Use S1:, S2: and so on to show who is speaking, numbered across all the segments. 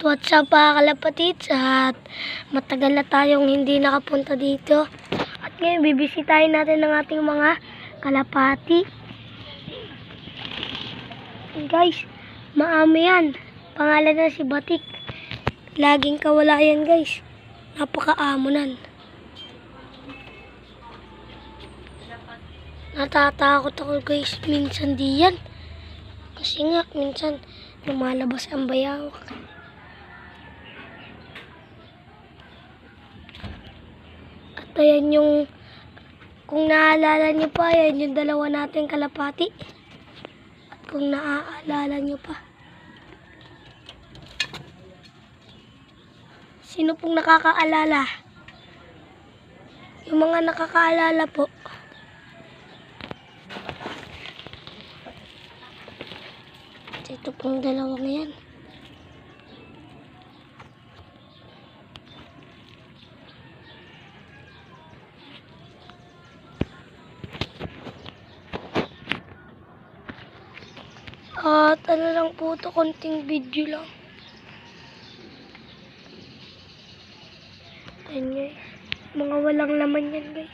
S1: What's up mga kalapatids, at matagal na tayong hindi nakapunta dito. At ngayon bibisitahin natin ang ating mga kalapati. Guys, maamo yan. Pangalan na si Batik. Laging kawala yan guys. Napaka-amonan. Natatakot ako guys minsan diyan. Kasi nga minsan lumalabas ang bayawak. Ayan yung, kung naaalala nyo pa, yan yung dalawa nating kalapati. At kung naaalala nyo pa. Sino pong nakakaalala? Yung mga nakakaalala po. Ito pong dalawang yan. At ano lang po ito, konting video lang. Ayan guys, mga walang laman yan guys.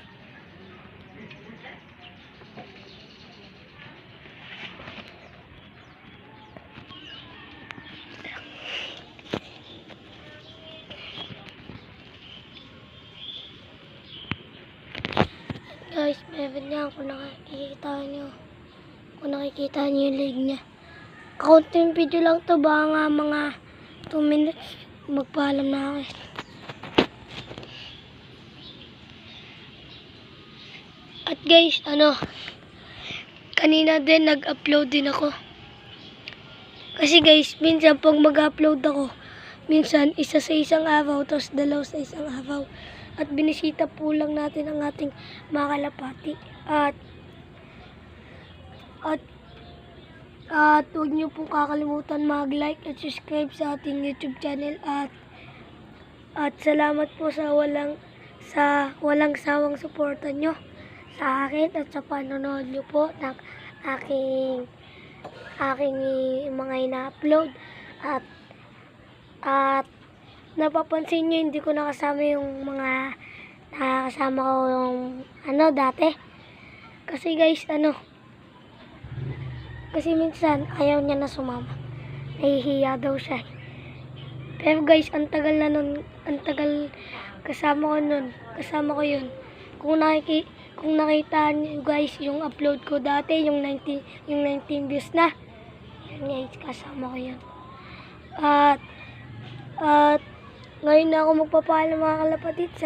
S1: Guys, meron niya kung nakikita nyo. Kung nakikita nyo yung leg niya. Kaunting video lang to, baka nga mga 2 minutes magpaalam na ako. At guys, kanina din nag-upload din ako. Kasi guys, minsan pag mag-upload ako, minsan isa sa isang araw, tapos dalawa sa isang araw. At binisita po lang natin ang ating mga kalapati. At huwag niyo pong kakalimutan mag-like at subscribe sa ating YouTube channel. At salamat po sa walang sawang suporta nyo sa akin at sa panonood nyo po ng aking mga ina-upload. At napapansin nyo, hindi ko nakasama yung mga nakasama ko yung dati. Kasi guys, kasi minsan ayaw niya na sumama. Nahihiya daw siya. Pero guys, ang tagal na nun, ang tagal kasama ko yun. Kung nakita niyo guys yung upload ko dati, yung 19 views na. Yan guys, kasama ko yun. At ngayon na ako magpapaalam mga kalapatids,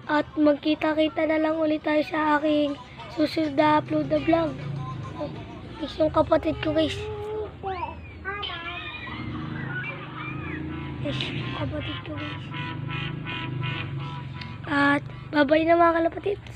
S1: at magkita-kita na lang ulit tayo sa aking susunod na upload na vlog. Guys, yung kapatid ko guys. Kapatid ko guys. At bye-bye na mga kalapatids.